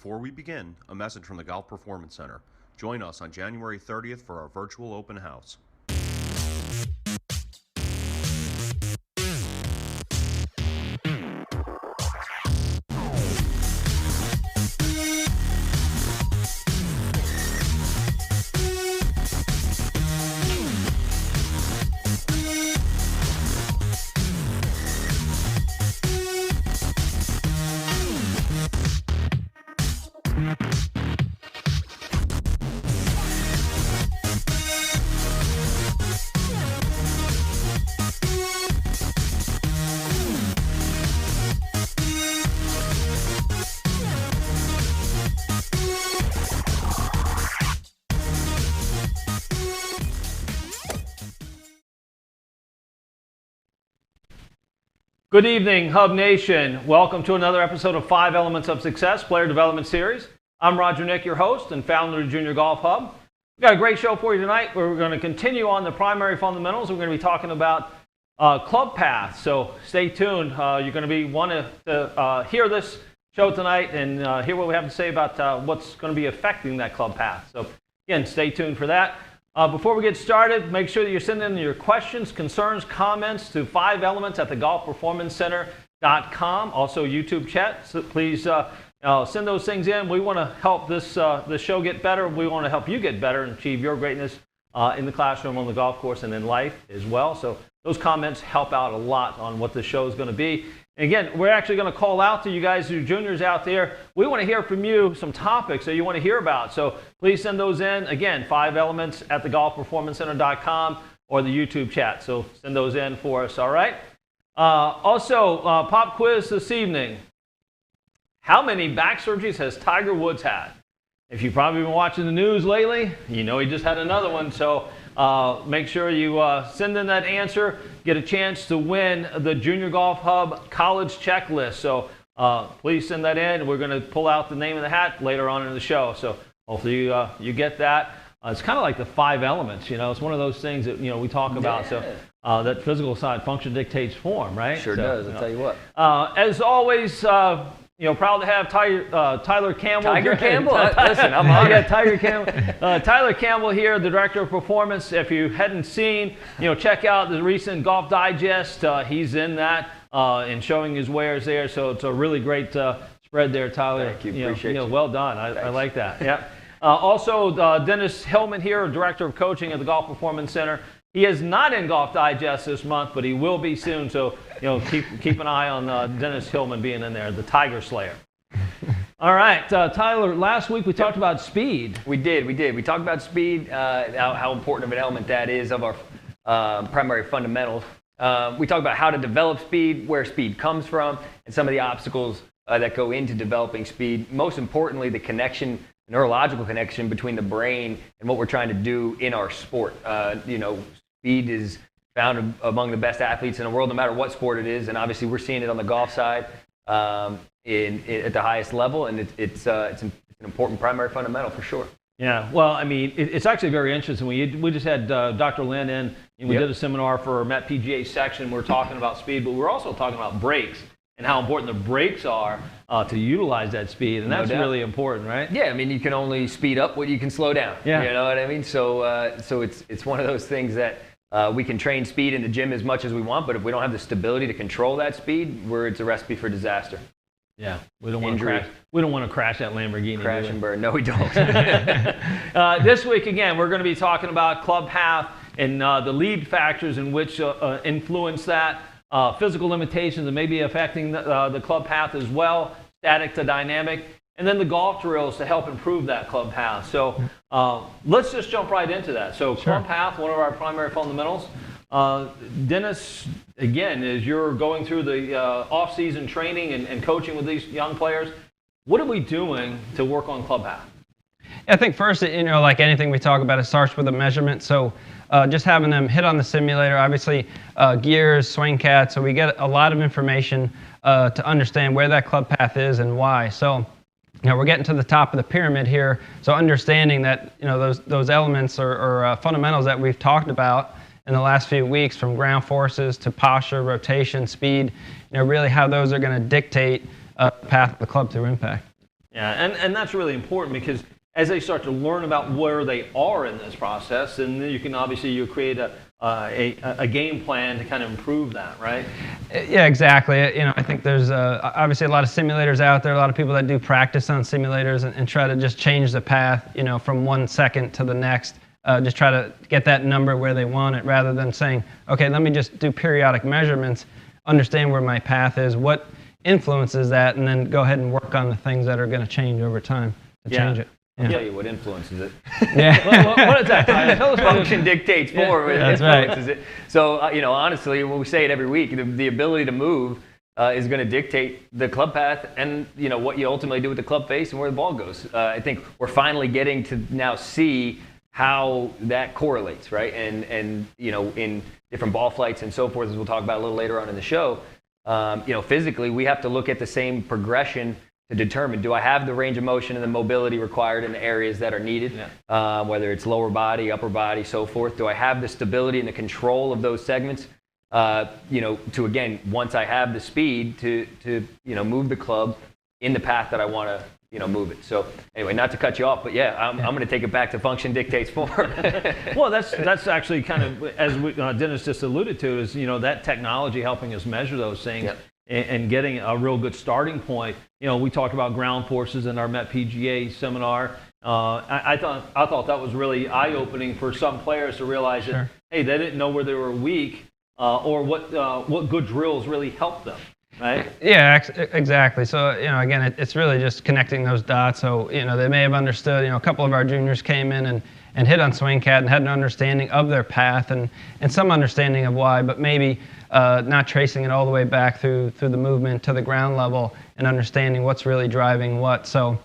Before we begin, a message from the Golf Performance Center. Join us on January 30th for our virtual open house. Good evening, Hub Nation. Welcome to another episode of 5 Elements of Success Player Development Series. I'm Roger Nick, your host and founder of Junior Golf Hub. We've got a great show for you tonight. We're going to continue on the primary fundamentals. We're going to be talking about club paths. So stay tuned. You're going to want to hear this show tonight and hear what we have to say about what's going to be affecting that club path. So again, stay tuned for that. Before we get started, make sure that you're sending in your questions, concerns, comments to 5elements@thegolfperformancecenter.com. Also YouTube chat. So please send those things in. We want to help this show get better. We want to help you get better and achieve your greatness in the classroom, on the golf course, and in life as well. So those comments help out a lot on what the show is going to be. And again, we're actually going to call out to you guys, you juniors out there. We want to hear from you some topics that you want to hear about. So please send those in. Again, 5elements@thegolfperformancecenter.com or the YouTube chat. So send those in for us, all right? Also, pop quiz this evening. How many back surgeries has Tiger Woods had? If you've probably been watching the news lately, you know he just had another one. So make sure you send in that answer. Get a chance to win the Junior Golf Hub College Checklist. So please send that in. We're going to pull out the name of the hat later on in the show. So hopefully you get that. It's kind of like the 5 elements. You know, it's one of those things that we talk about. So that physical side, function dictates form, right? Sure does. I'll tell you what. As always. Proud to have Tyler Campbell. Tiger Campbell? Listen, I'm honored. Yeah, Tiger Campbell. Tyler Campbell here, the Director of Performance. If you hadn't seen, check out the recent Golf Digest. He's in that and showing his wares there. So it's a really great spread there, Tyler. Thank you. Appreciate you. Well done. I like that. Yeah. Also, Dennis Hillman here, Director of Coaching at the Golf Performance Center. He is not in Golf Digest this month, but he will be soon. So, keep an eye on Dennis Hillman being in there, the Tiger Slayer. All right, Tyler, last week we talked about speed. We did. We talked about speed, how important of an element that is of our primary fundamentals. We talked about how to develop speed, where speed comes from, and some of the obstacles that go into developing speed. Most importantly, the connection, neurological connection between the brain and what we're trying to do in our sport. Speed is found among the best athletes in the world, no matter what sport it is, and obviously we're seeing it on the golf side at the highest level, and it's an important primary fundamental for sure. Yeah, well, I mean, it's actually very interesting. We just had Dr. Lynn in, and we did a seminar for our Met PGA section. We're talking about speed, but we're also talking about brakes and how important the brakes are to utilize that speed, and that's really important, right? Yeah, I mean, you can only speed up what you can slow down. Yeah. You know what I mean? So it's one of those things that we can train speed in the gym as much as we want, but if we don't have the stability to control that speed, it's a recipe for disaster. Yeah, we don't want to crash. We don't want to crash that Lamborghini. Crash and burn. No, we don't. This week again, we're going to be talking about club path and the lead factors in which influence that. Physical limitations that may be affecting the club path as well, static to dynamic, and then the golf drills to help improve that club path. So let's just jump right into that. So club path, one of our primary fundamentals. Dennis, again, as you're going through the off-season training and coaching with these young players, what are we doing to work on club path? I think first, like anything we talk about, it starts with a measurement. So just having them hit on the simulator, obviously gears, swing cat, so we get a lot of information to understand where that club path is and why. So we're getting to the top of the pyramid here, so understanding that those elements or fundamentals that we've talked about in the last few weeks, from ground forces to posture, rotation, speed, really how those are going to dictate the path of the club to impact. Yeah, and that's really important because as they start to learn about where they are in this process, and then you can obviously create a game plan to kind of improve that, right? Yeah, exactly. I think there's obviously a lot of simulators out there, a lot of people that do practice on simulators and try to just change the path, from 1 second to the next. Just try to get that number where they want it rather than saying, okay, let me just do periodic measurements, understand where my path is, what influences that, and then go ahead and work on the things that are going to change over time to change it. I'll tell you what influences it. Yeah. What is that? Tell us about Function dictates form. That's influences right. it. So, honestly, when we say it every week, the ability to move is going to dictate the club path and, what you ultimately do with the club face and where the ball goes. I think we're finally getting to now see how that correlates, right? And in different ball flights and so forth, as we'll talk about a little later on in the show, physically, we have to look at the same progression to determine, do I have the range of motion and the mobility required in the areas that are needed, whether it's lower body, upper body, so forth. Do I have the stability and the control of those segments, to, again, once I have the speed to move the club in the path that I want to, move it. So anyway, not to cut you off, but I'm going to take it back to function dictates form. Well, that's actually kind of, as Dennis just alluded to, is, that technology helping us measure those things. Yep. And getting a real good starting point. We talked about ground forces in our Met PGA seminar. I thought that was really eye-opening for some players to realize that, hey, they didn't know where they were weak or what good drills really helped them, right? Yeah, exactly. So, again, it's really just connecting those dots. So, they may have understood, a couple of our juniors came in and hit on swing cat and had an understanding of their path and some understanding of why, but maybe not tracing it all the way back through the movement to the ground level and understanding what's really driving what. So,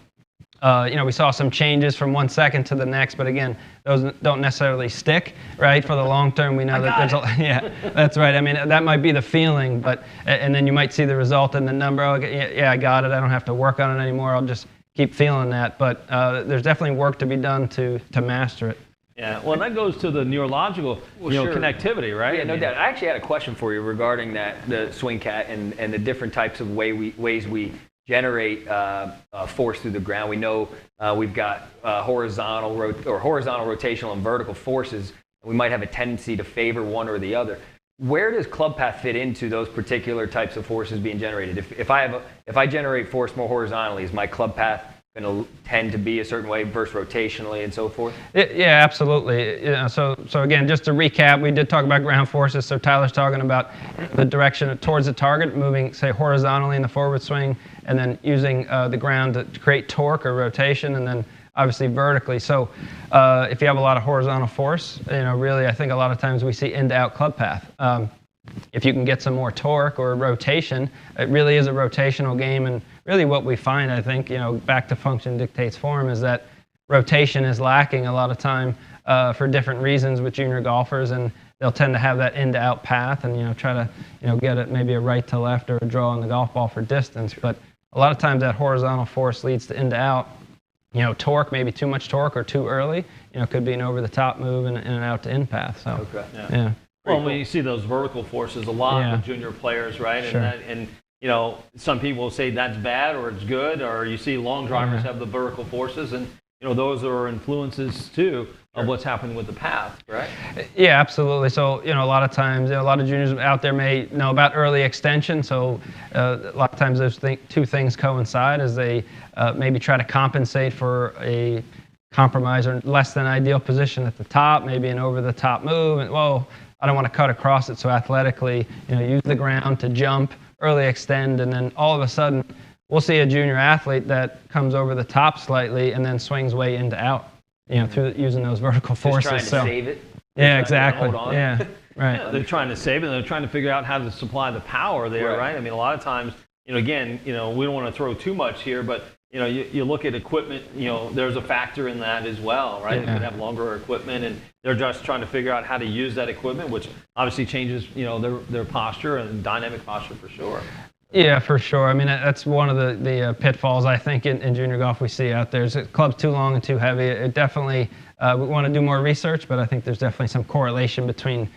we saw some changes from 1 second to the next, but again, those don't necessarily stick, right? For the long term, we know that there's that's right. I mean, that might be the feeling, but and then you might see the result in the number. Oh, yeah, I got it. I don't have to work on it anymore. I'll just keep feeling that. But there's definitely work to be done to master it. Yeah, well, that goes to the neurological connectivity, right? Yeah, no doubt. I actually had a question for you regarding the swing cat and the different types of ways we generate force through the ground. We know we've got horizontal rotational and vertical forces. We might have a tendency to favor one or the other. Where does club path fit into those particular types of forces being generated? If I generate force more horizontally, is my club path going to tend to be a certain way versus rotationally and so forth? Yeah, absolutely. So again, just to recap, we did talk about ground forces. So Tyler's talking about the direction towards the target, moving, say, horizontally in the forward swing, and then using the ground to create torque or rotation, and then obviously vertically. So if you have a lot of horizontal force, really I think a lot of times we see in-to-out club path. If you can get some more torque or rotation, it really is a rotational game. And really what we find, I think, back to function dictates form, is that rotation is lacking a lot of time for different reasons with junior golfers, and they'll tend to have that in-to-out path and try to get it maybe a right to left or a draw on the golf ball for distance. But a lot of times that horizontal force leads to in-to-out. Torque, maybe too much torque or too early, could be an over-the-top move and an out-to-in path. So, yeah. Well, when you see those vertical forces a lot with junior players, right? Sure. And some people will say that's bad or it's good, or you see long drivers have the vertical forces, and those are influences too of what's happening with the path, right? Yeah, absolutely. So a lot of times, a lot of juniors out there may know about early extension. So a lot of times those two things coincide as they maybe try to compensate for a compromise or less than ideal position at the top, maybe an over-the-top move, and I don't want to cut across it, so athletically, use the ground to jump, early extend, and then all of a sudden, we'll see a junior athlete that comes over the top slightly and then swings way into out, through using those vertical forces. Just trying to save it. Yeah, exactly. Hold on. Yeah, right. Yeah, they're trying to save it. They're trying to figure out how to supply the power there, right? I mean, a lot of times, again, we don't want to throw too much here, but you look at equipment, there's a factor in that as well, right? They could have longer equipment, and they're just trying to figure out how to use that equipment, which obviously changes, their posture and dynamic posture for sure. Yeah, for sure. I mean, that's one of the pitfalls I think in junior golf we see out there. Is that club's too long and too heavy. It definitely, we want to do more research, but I think there's definitely some correlation between,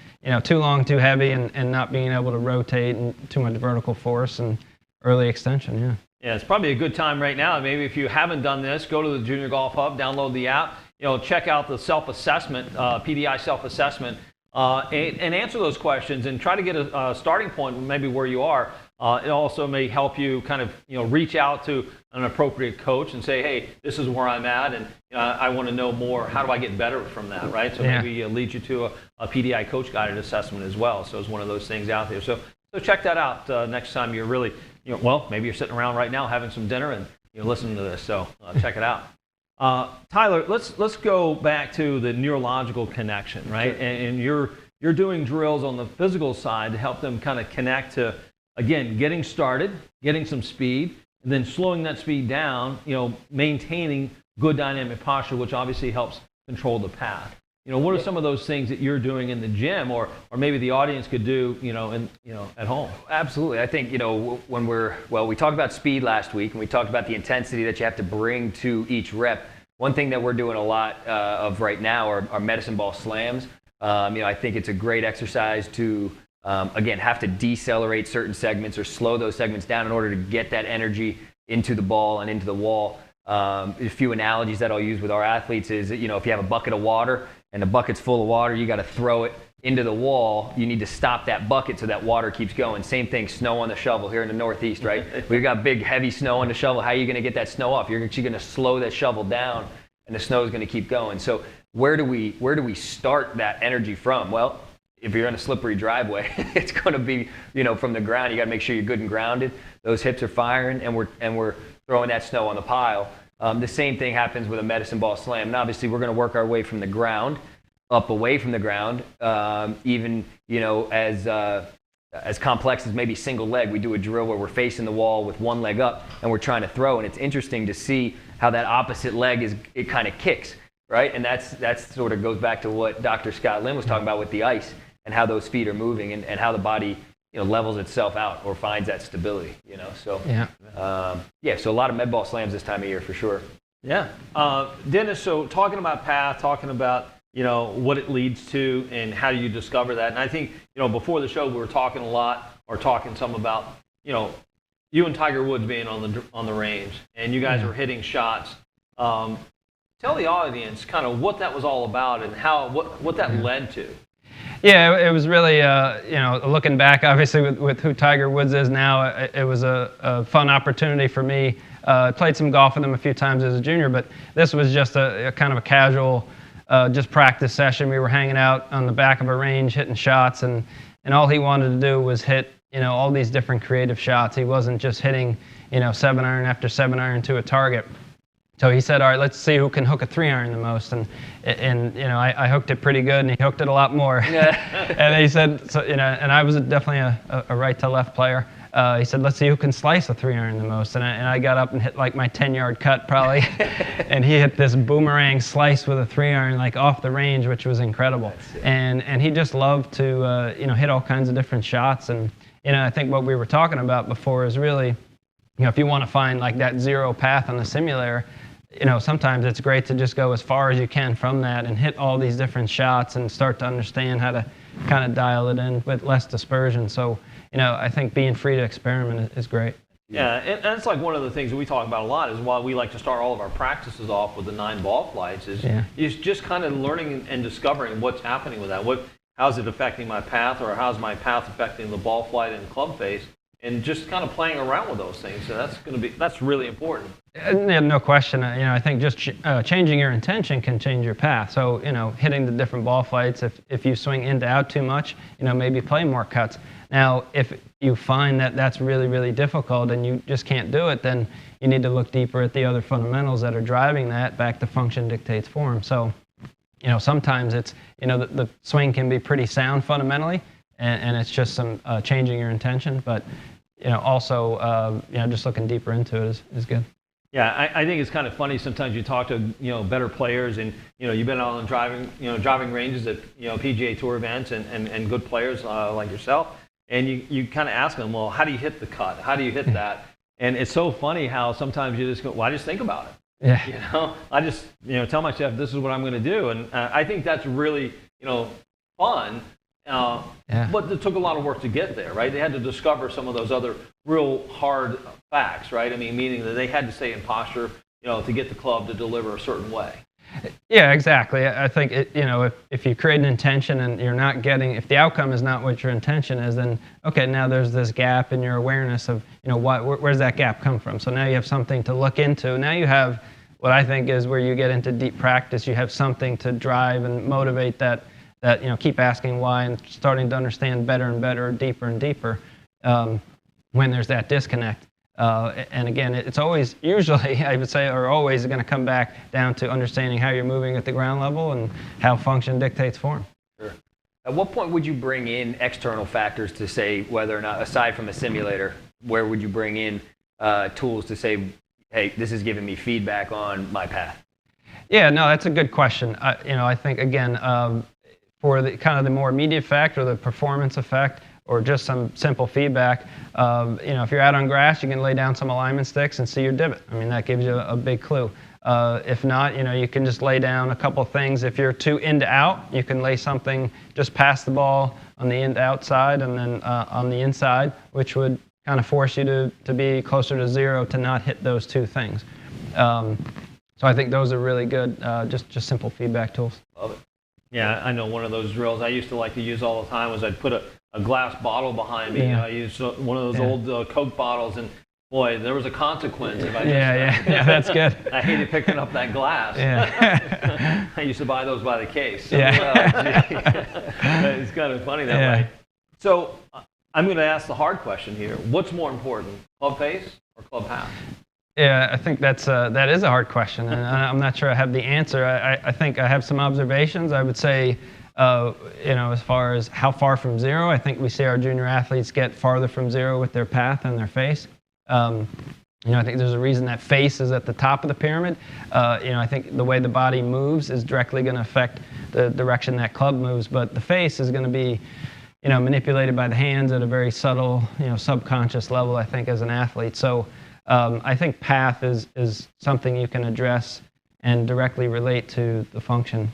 too long, too heavy, and not being able to rotate and too much vertical force. And early extension. Yeah. Yeah, it's probably a good time right now. Maybe if you haven't done this, go to the Junior Golf Hub, download the app, check out the self-assessment, PDI self-assessment, and answer those questions and try to get a starting point maybe where you are. It also may help you kind of reach out to an appropriate coach and say, hey, this is where I'm at, and I want to know more. How do I get better from that, right? So maybe lead you to a PDI coach-guided assessment as well. So it's one of those things out there. So check that out next time you're really, maybe you're sitting around right now having some dinner and listening to this. So check it out. Tyler, let's go back to the neurological connection, right? Sure. And you're doing drills on the physical side to help them kind of connect to, again, getting started, getting some speed, and then slowing that speed down, maintaining good dynamic posture, which obviously helps control the path. What are some of those things that you're doing in the gym, or maybe the audience could do, at home? Absolutely. I think, when we talked about speed last week, and we talked about the intensity that you have to bring to each rep. One thing that we're doing a lot of right now are medicine ball slams. I think it's a great exercise to, again, have to decelerate certain segments or slow those segments down in order to get that energy into the ball and into the wall. A few analogies that I'll use with our athletes is, if you have a bucket of water and the bucket's full of water, you got to throw it into the wall. You need to stop that bucket so that water keeps going. Same thing, snow on the shovel here in the Northeast, right? We've got big, heavy snow on the shovel. How are you going to get that snow off? You're actually going to slow that shovel down, and the snow is going to keep going. So where do we start that energy from? Well, if you're in a slippery driveway, it's going to be, from the ground. You got to make sure you're good and grounded. Those hips are firing, and we're throwing that snow on the pile. The same thing happens with a medicine ball slam. And obviously, we're going to work our way from the ground up away from the ground. Even as complex as maybe single leg, we do a drill where we're facing the wall with one leg up and we're trying to throw. And it's interesting to see how that opposite leg it kind of kicks, right? And that's sort of goes back to what Dr. Scott Lynn was talking about with the ice and how those feet are moving and how the body levels itself out or finds that stability. So so a lot of med ball slams this time of year for sure. Yeah, Dennis. So talking about path, talking about what it leads to and how do you discover that. And I think before the show we were talking some about you and Tiger Woods being on the range and you guys were hitting shots. Tell the audience kind of what that was all about and what that led to. Yeah, it was really, looking back, obviously, with who Tiger Woods is now, it was a fun opportunity for me. I played some golf with him a few times as a junior, but this was just a kind of a casual, just practice session. We were hanging out on the back of a range, hitting shots, and all he wanted to do was hit, all these different creative shots. He wasn't just hitting, 7-iron after 7-iron to a target. So he said, all right, let's see who can hook a 3-iron the most. And I hooked it pretty good, and he hooked it a lot more. And he said, and I was definitely a right to left player. He said, let's see who can slice a 3-iron the most. And I got up and hit like my 10-yard cut probably. And he hit this boomerang slice with a 3-iron like off the range, which was incredible. And he just loved to, hit all kinds of different shots. And, I think what we were talking about before is really, if you want to find like that zero path on the simulator, sometimes it's great to just go as far as you can from that and hit all these different shots and start to understand how to kind of dial it in with less dispersion. So, I think being free to experiment is great. Yeah, and it's like one of the things that we talk about a lot is why we like to start all of our practices off with the 9 ball flights is just kind of learning and discovering what's happening with that. How's it affecting my path, or how's my path affecting the ball flight and club face? And just kind of playing around with those things. So that's really important. Yeah, no question. I think just changing your intention can change your path. So, hitting the different ball flights, if you swing in to out too much, maybe play more cuts. Now, if you find that that's really, really difficult and you just can't do it, then you need to look deeper at the other fundamentals that are driving that back to function dictates form. So, sometimes it's, the swing can be pretty sound fundamentally, and it's just some changing your intention. But, also, just looking deeper into it is good. Yeah, I think it's kind of funny sometimes you talk to, better players and, you've been on driving ranges at, PGA Tour events and good players like yourself. And you kind of ask them, well, how do you hit the cut? How do you hit that? And it's so funny how sometimes you just go, well, I just think about it. Yeah. I just, tell myself this is what I'm going to do. And I think that's really, fun But it took a lot of work to get there, right? They had to discover some of those other real hard facts, right? I mean, meaning that they had to stay in posture, to get the club to deliver a certain way. Yeah, exactly. I think if you create an intention and you're not getting, if the outcome is not what your intention is, then okay, now there's this gap in your awareness of where's that gap come from. So now you have something to look into. Now you have what I think is where you get into deep practice. You have something to drive and motivate that keep asking why and starting to understand better and better, deeper and deeper when there's that disconnect. And again, it's always, usually, I would say, or always going to come back down to understanding how you're moving at the ground level and how function dictates form. Sure. At what point would you bring in external factors to say whether or not, aside from a simulator, where would you bring in tools to say, hey, this is giving me feedback on my path? Yeah, no, that's a good question. I think, again, for the kind of the more immediate effect or the performance effect, or just some simple feedback, if you're out on grass, you can lay down some alignment sticks and see your divot. I mean, that gives you a big clue. If not, you can just lay down a couple things. If you're too in to out, you can lay something just past the ball on the in to outside and then on the inside, which would kind of force you to be closer to zero to not hit those two things. So I think those are really good, just simple feedback tools. Love it. Yeah, I know one of those drills I used to like to use all the time was I'd put a glass bottle behind me. I used one of those old Coke bottles, and boy, there was a consequence if I just... Yeah, that's good. I hated picking up that glass. Yeah. I used to buy those by the case. So, Yeah. It's kind of funny that way. So I'm going to ask the hard question here. What's more important, Clubface or Clubhouse? Yeah, I think that is a hard question, and I'm not sure I have the answer. I think I have some observations. I would say, as far as how far from zero, I think we see our junior athletes get farther from zero with their path and their face. I think there's a reason that face is at the top of the pyramid. I think the way the body moves is directly going to affect the direction that club moves, but the face is going to be, manipulated by the hands at a very subtle, subconscious level, I think, as an athlete. So I think path is something you can address and directly relate to the function.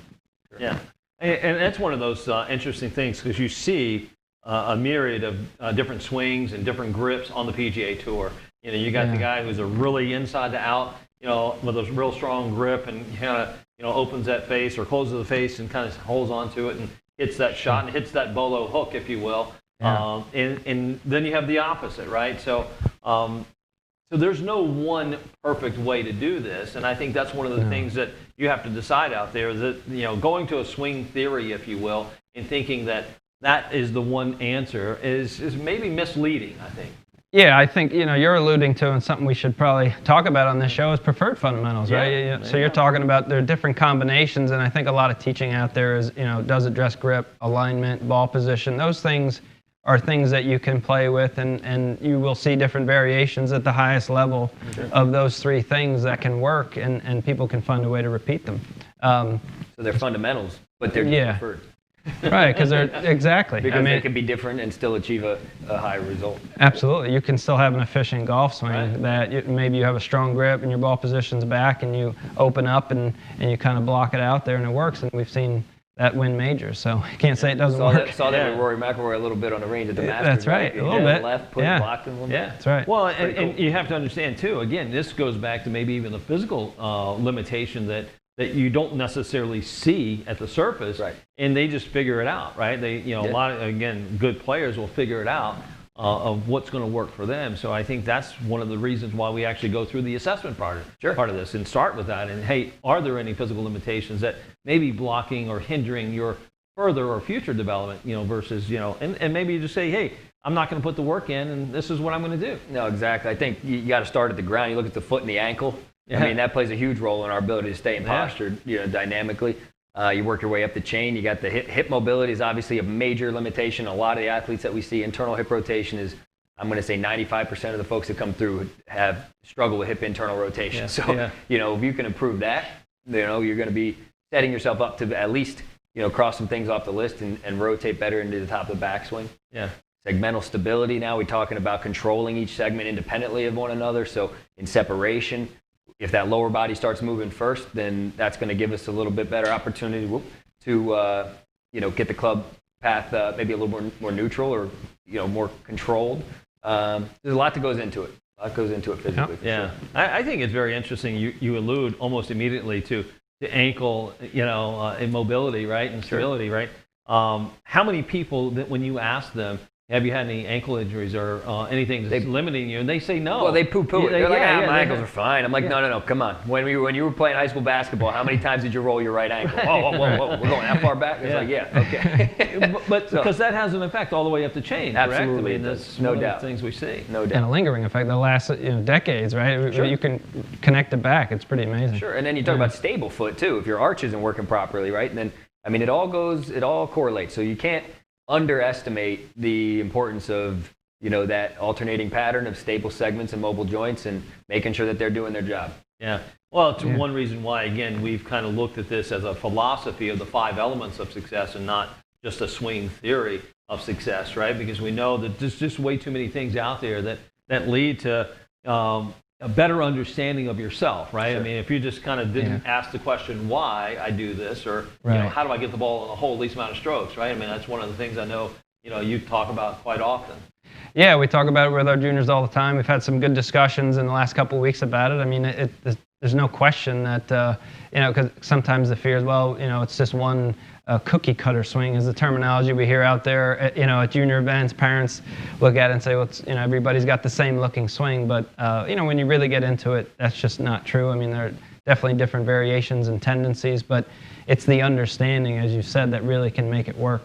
Yeah, and that's one of those interesting things because you see a myriad of different swings and different grips on the PGA Tour. You got the guy who's a really inside to out, with a real strong grip and kind of, opens that face or closes the face and kind of holds onto it and hits that shot and hits that bolo hook, if you will. Yeah. And then you have the opposite, right? So there's no one perfect way to do this, and I think that's one of the things that you have to decide out there. That going to a swing theory, if you will, and thinking that is the one answer is maybe misleading, I think. Yeah, I think you're alluding to, and something we should probably talk about on this show is preferred fundamentals, right? So you're talking about there are different combinations, and I think a lot of teaching out there is does address grip, alignment, ball position. Those things are things that you can play with, and you will see different variations at the highest level of those three things that can work, and people can find a way to repeat them. So they're fundamentals, but they're preferred. Right, because they're exactly. Because they can be different and still achieve a high result. Absolutely. You can still have an efficient golf swing that maybe you have a strong grip and your ball position's back and you open up and you kind of block it out there and it works. And we've seen that win majors, so you can't say it doesn't work. Saw that with Rory McIlroy a little bit on the range at the Masters. That's right, a little bit. Left, blocked him a little bit. That's right. Well, and you have to understand too. Again, this goes back to maybe even the physical limitation that you don't necessarily see at the surface, and they just figure it out, right? They, a lot of, again, good players will figure it out of what's going to work for them. So I think that's one of the reasons why we actually go through the assessment part of this and start with that. And hey, are there any physical limitations that may be blocking or hindering your further or future development? Versus and maybe you just say, hey, I'm not going to put the work in, and this is what I'm going to do. No, exactly. I think you got to start at the ground. You look at the foot and the ankle. I mean, that plays a huge role in our ability to stay in posture, dynamically. You work your way up the chain. You got the hip mobility is obviously a major limitation. A lot of the athletes that we see, internal hip rotation is, I'm going to say 95% of the folks that come through have struggled with hip internal rotation. Yeah. So, if you can improve that, you're going to be setting yourself up to at least, cross some things off the list and rotate better into the top of the backswing. Yeah. Segmental stability. Now we're talking about controlling each segment independently of one another. So in separation, if that lower body starts moving first, then that's going to give us a little bit better opportunity to, get the club path maybe a little more neutral or more controlled. There's a lot that goes into it. A lot goes into it physically. Yeah, sure. I think it's very interesting. You allude almost immediately to the ankle, immobility, right, and stability, right? How many people that when you ask them, have you had any ankle injuries or anything that's limiting you? And they say no. Well, they poo-poo it. They're like, my ankles are are fine. I'm like, no, come on. When you were playing high school basketball, how many times did you roll your right ankle? Whoa, we're going that far back? It's like, okay. But because that has an effect all the way up the chain, absolutely. correct? I mean, that's no one doubt. of the things we see. No doubt. And a lingering effect that lasts decades, right? Sure. You can connect it back. It's pretty amazing. Sure, and then you talk about stable foot too. If your arch isn't working properly, right? And then, it all correlates. So you can't underestimate the importance of that alternating pattern of stable segments and mobile joints and making sure that they're doing their job. Yeah. Well, it's one reason why, again, we've kind of looked at this as a philosophy of the 5 elements of success and not just a swing theory of success, right? Because we know that there's just way too many things out there that lead to a better understanding of yourself, right? Sure. I mean, if you just kind of didn't ask the question why I do this, or how do I get the ball in the hole least amount of strokes, right? I mean, that's one of the things I know you talk about quite often. Yeah, we talk about it with our juniors all the time. We've had some good discussions in the last couple of weeks about it. I mean, there's no question that because sometimes the fear is, it's just one cookie cutter swing is the terminology we hear out there. At junior events, parents look at it and say, well, everybody's got the same looking swing, but when you really get into it, that's just not true. I mean, there are definitely different variations and tendencies, but it's the understanding, as you said, that really can make it work.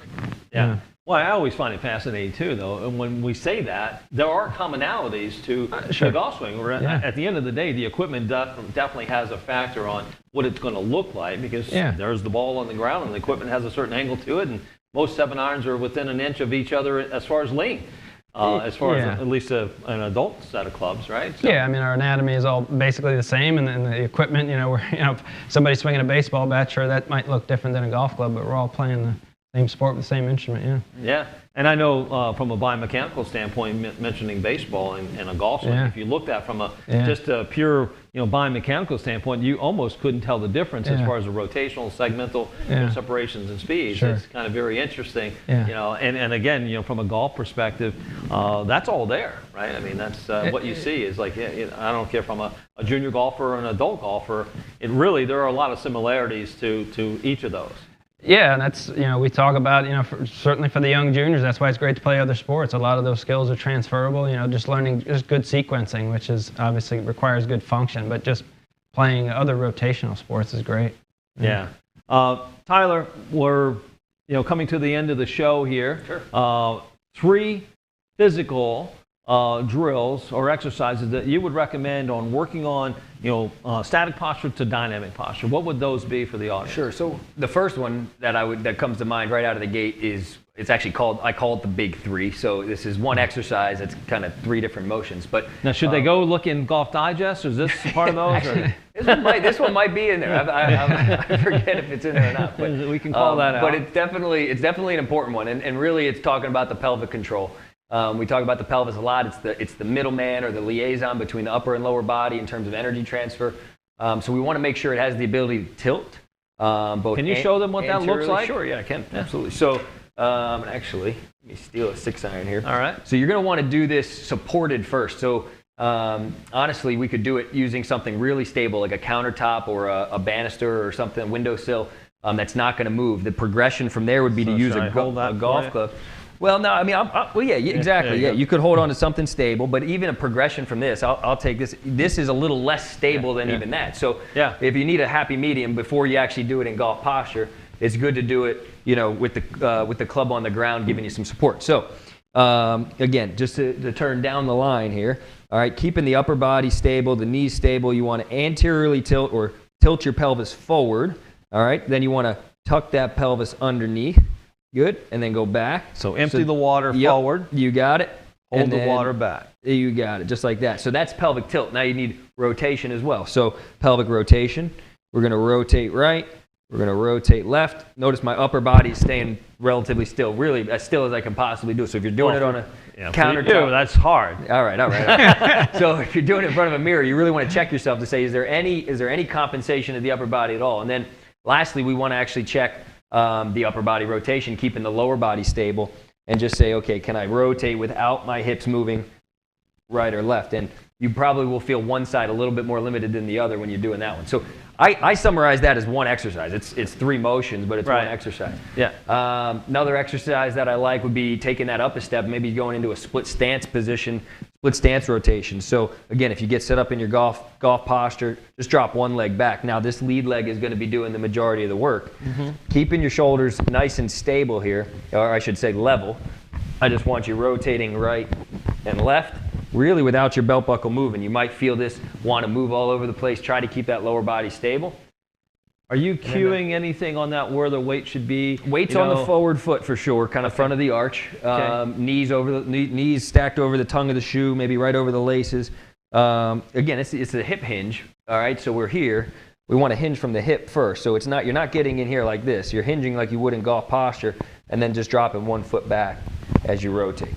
Yeah. Well, I always find it fascinating too, though. And when we say that, there are commonalities to the golf swing. At the end of the day, the equipment definitely has a factor on what it's going to look like, because there's the ball on the ground and the equipment has a certain angle to it, and most 7-irons are within an inch of each other as far as length, as far as at least an adult set of clubs, right? So. Yeah, I mean, our anatomy is all basically the same, and the equipment, if somebody's swinging a baseball bat, sure, that might look different than a golf club, but we're all playing the same sport with the same instrument, Yeah, and I know from a biomechanical standpoint, mentioning baseball and a golf swing, if you looked at from just a pure biomechanical standpoint, you almost couldn't tell the difference as far as the rotational, segmental separations and speeds. Sure. It's kind of very interesting, and again, from a golf perspective, that's all there, right? I mean, that's what you see is like, I don't care from a junior golfer or an adult golfer, there are a lot of similarities to each of those. Yeah, and that's, we talk about, certainly for the young juniors, that's why it's great to play other sports. A lot of those skills are transferable, just learning just good sequencing, which is obviously requires good function, but just playing other rotational sports is great. Yeah. Tyler, we're, coming to the end of the show here. Sure. 3 physical drills or exercises that you would recommend on working on, static posture to dynamic posture. What would those be for the audience? Sure. So the first one that comes to mind right out of the gate is, it's actually I call it the big 3. So this is one exercise that's kind of 3 different motions. But now, should they go look in Golf Digest, or is this part of those? Actually, this one might be in there. I forget if it's in there or not. But we can call that out. But it's definitely an important one, and really it's talking about the pelvic control. We talk about the pelvis a lot. It's the middleman or the liaison between the upper and lower body in terms of energy transfer. So we want to make sure it has the ability to tilt. Both can you show them what that looks like? Sure, yeah, I can. Absolutely. So actually, let me steal a 6-iron here. All right. So you're going to want to do this supported first. So honestly, we could do it using something really stable, like a countertop or a banister or something, a windowsill, that's not going to move. The progression from there would be to use a golf club. Well, no, I mean, exactly. Yeah, you could hold on to something stable, but even a progression from this, I'll take this. This is a little less stable than even that. So if you need a happy medium before you actually do it in golf posture, it's good to do it, with the club on the ground, giving you some support. So again, just to turn down the line here. All right, keeping the upper body stable, the knees stable. You want to anteriorly tilt or tilt your pelvis forward. All right, then you want to tuck that pelvis underneath. Good, and then go back. So empty the water forward. You got it. Hold the water back. You got it, just like that. So that's pelvic tilt. Now you need rotation as well. So pelvic rotation. We're going to rotate right. We're going to rotate left. Notice my upper body is staying relatively still, really as still as I can possibly do. So if you're doing it on a countertop, that's hard. All right. So if you're doing it in front of a mirror, you really want to check yourself to say, is there any compensation of the upper body at all? And then lastly, we want to actually check the upper body rotation, keeping the lower body stable, and just say, okay, can I rotate without my hips moving right or left? And you probably will feel one side a little bit more limited than the other when you're doing that one. So I summarize that as one exercise. It's 3 motions, but it's one exercise. Yeah. Another exercise that I like would be taking that up a step, maybe going into a split stance position, split stance rotation. So again, if you get set up in your golf posture, just drop one leg back. Now this lead leg is going to be doing the majority of the work. Keeping your shoulders nice and stable here, or I should say level. I just want you rotating right and left, really without your belt buckle moving. You might feel this, want to move all over the place. Try to keep that lower body stable. Are you cueing anything on that where the weight should be? Weight's on the forward foot for sure, kind of front of the arch. Knees stacked over the tongue of the shoe, maybe right over the laces. Again, it's a hip hinge. All right, so we're here. We want to hinge from the hip first. So you're not getting in here like this. You're hinging like you would in golf posture, and then just dropping one foot back as you rotate.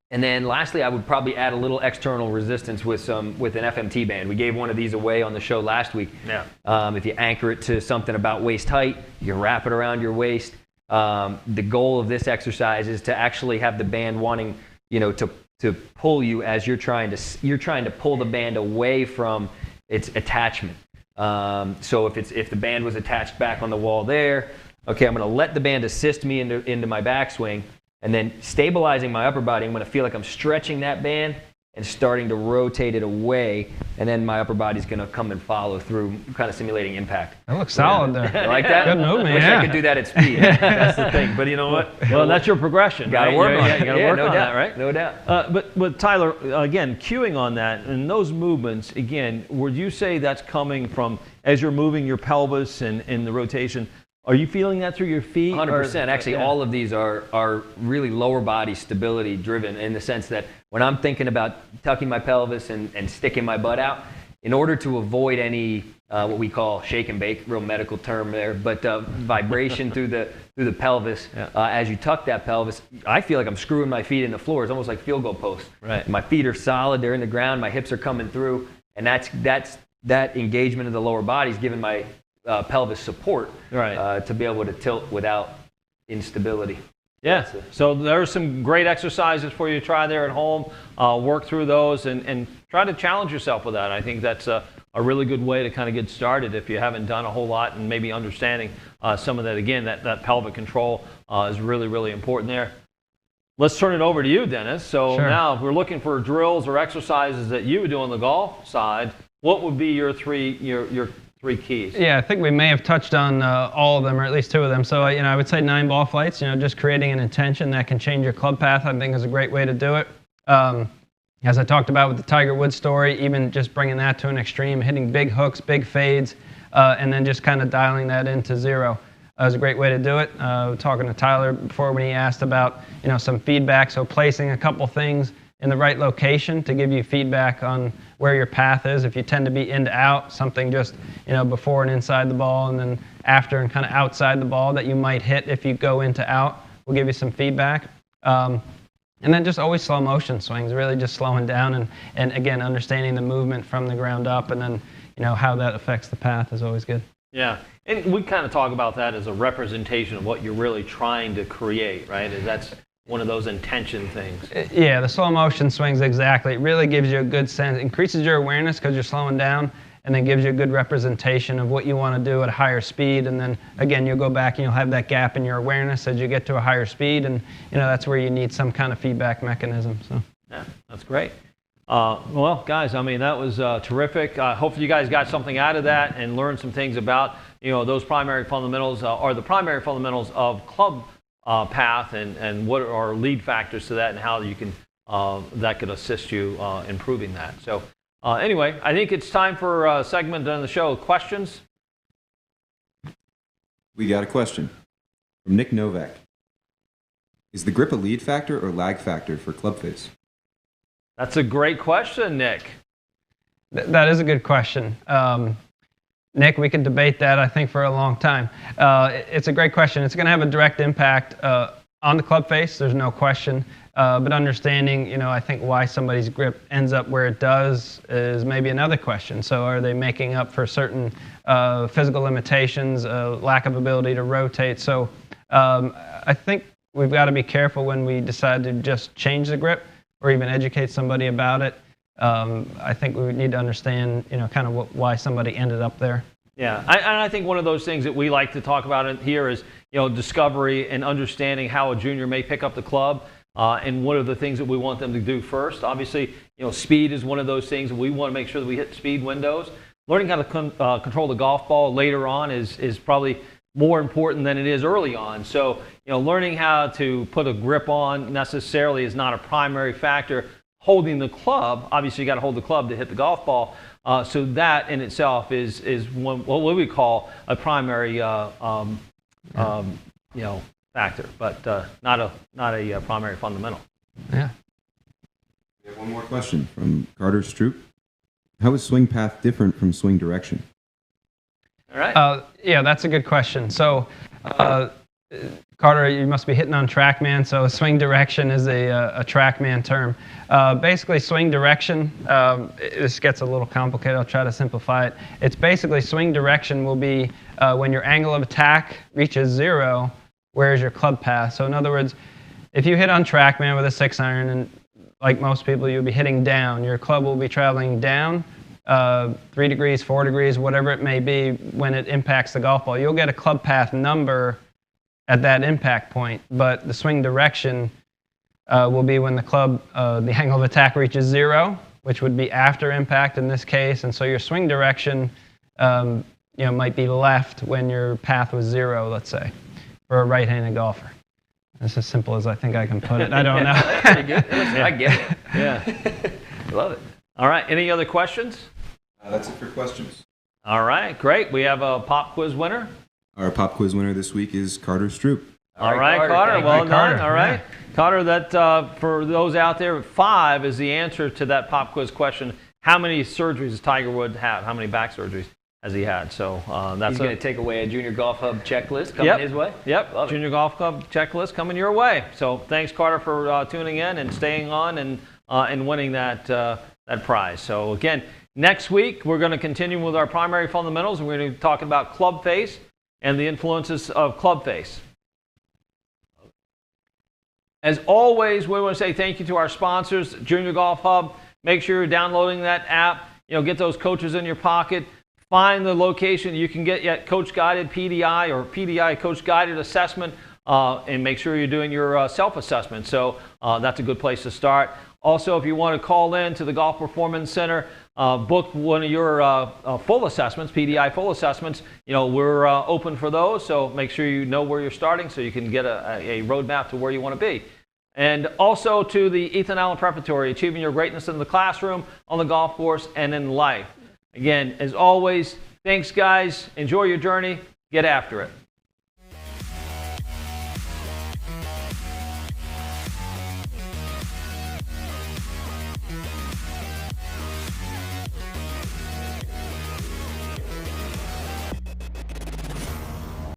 And then lastly, I would probably add a little external resistance with an FMT band. We gave one of these away on the show last week. Yeah. If you anchor it to something about waist height, you can wrap it around your waist. The goal of this exercise is to actually have the band wanting, to pull you as you're trying to pull the band away from its attachment. So if the band was attached back on the wall there, okay, I'm going to let the band assist me into my backswing. And then stabilizing my upper body, I'm going to feel like I'm stretching that band and starting to rotate it away. And then my upper body's going to come and follow through, kind of simulating impact. That looks solid there. You like that? Good movement. Wish I could do that at speed. That's the thing. But you know what? Well, that's your progression. Got to right? work on it. You got to work no on doubt, that, right? No doubt. But Tyler, again, cueing on that, and those movements, again, would you say that's coming from, as you're moving your pelvis and the rotation, are you feeling that through your feet? 100%. Actually, all of these are really lower body stability driven in the sense that when I'm thinking about tucking my pelvis and sticking my butt out, in order to avoid any what we call shake and bake, real medical term there, but vibration through the pelvis as you tuck that pelvis, I feel like I'm screwing my feet in the floor. It's almost like field goal posts. Right. My feet are solid; they're in the ground. My hips are coming through, and that engagement of the lower body is giving my pelvis support to be able to tilt without instability. Yeah, so there's some great exercises for you to try there at home. Work through those and try to challenge yourself with that. I think that's a really good way to kind of get started if you haven't done a whole lot, and maybe understanding some of that. Again, that pelvic control is really, really important there. Let's turn it over to you, Dennis. So now if we're looking for drills or exercises that you would do on the golf side, what would be your three keys? Yeah, I think we may have touched on all of them, or at least 2 of them. So, I would say 9 ball flights, just creating an intention that can change your club path, I think is a great way to do it. As I talked about with the Tiger Woods story, even just bringing that to an extreme, hitting big hooks, big fades, and then just kind of dialing that into 0 is a great way to do it. Talking to Tyler before when he asked about, some feedback, so placing a couple things in the right location to give you feedback on where your path is. If you tend to be into out, something just before and inside the ball, and then after and kind of outside the ball that you might hit if you go into out, will give you some feedback. And then just always slow motion swings, really just slowing down and again understanding the movement from the ground up, and then how that affects the path is always good. Yeah, and we kind of talk about that as a representation of what you're really trying to create, right? That's one of those intention things. Yeah, the slow motion swings, exactly. It really gives you a good sense, increases your awareness because you're slowing down, and then gives you a good representation of what you want to do at a higher speed. And then again, you'll go back and you'll have that gap in your awareness as you get to a higher speed, and that's where you need some kind of feedback mechanism. So yeah, that's great. Well, guys, I mean, that was terrific. Hopefully you guys got something out of that and learned some things about those primary fundamentals, or the primary fundamentals of club path, and what are lead factors to that, and how you can that could assist you improving that. So anyway, I think it's time for a segment on the show. Questions? We got a question from Nick Novak. Is the grip a lead factor or lag factor for Clubface? That's a great question, Nick. That is a good question. Nick, we could debate that, I think, for a long time. It's a great question. It's going to have a direct impact on the club face, there's no question. But understanding, I think why somebody's grip ends up where it does is maybe another question. So are they making up for certain physical limitations, lack of ability to rotate? So I think we've got to be careful when we decide to just change the grip or even educate somebody about it. I think we need to understand, kind of why somebody ended up there. Yeah, and I think one of those things that we like to talk about here is, discovery and understanding how a junior may pick up the club, and what are the things that we want them to do first. Obviously, speed is one of those things that we want to make sure that we hit speed windows. Learning how to control the golf ball later on is probably more important than it is early on. So, learning how to put a grip on necessarily is not a primary factor. Holding the club, obviously you got to hold the club to hit the golf ball. So that in itself is what we call a primary factor, but not a primary fundamental. Yeah. We have one more question from Carter Stroop. How is swing path different from swing direction? All right. Yeah, that's a good question. So, Carter, you must be hitting on TrackMan. So swing direction is a TrackMan term. Basically, swing direction, this gets a little complicated. I'll try to simplify it. It's basically swing direction will be when your angle of attack reaches 0, where's your club path? So in other words, if you hit on TrackMan with a 6-iron, and like most people, you'll be hitting down. Your club will be traveling down 3 degrees, 4 degrees, whatever it may be when it impacts the golf ball. You'll get a club path number at that impact point, but the swing direction will be when the club, the angle of attack reaches 0, which would be after impact in this case, and so your swing direction might be left when your path was 0, let's say, for a right-handed golfer. That's as simple as I think I can put it. I don't know. Pretty good. I get it. Yeah. Love it. All right. Any other questions? That's it for questions. All right. Great. We have a pop quiz winner. Our pop quiz winner this week is Carter Stroop. All right, Carter. Well done. Carter. All right. Yeah. Carter, that for those out there, 5 is the answer to that pop quiz question. How many surgeries does Tiger Woods have? How many back surgeries has he had? So that's He's going to take away a Junior Golf Hub checklist coming his way. Yep. Love Junior Golf Club checklist coming your way. So thanks, Carter, for tuning in and staying on and winning that prize. So again, next week we're going to continue with our primary fundamentals, and we're going to be talking about Clubface and the influences of Clubface. As always, we want to say thank you to our sponsors, Junior Golf Hub. Make sure you're downloading that app. Get those coaches in your pocket. Find the location you can get yet coach-guided PDI or PDI coach-guided assessment, and make sure you're doing your self-assessment. So that's a good place to start. Also, if you want to call in to the Golf Performance Center, book one of your full assessments, PDI full assessments, we're open for those. So make sure you know where you're starting so you can get a roadmap to where you want to be. And also to the Ethan Allen Preparatory, achieving your greatness in the classroom, on the golf course, and in life. Again, as always, thanks, guys. Enjoy your journey. Get after it.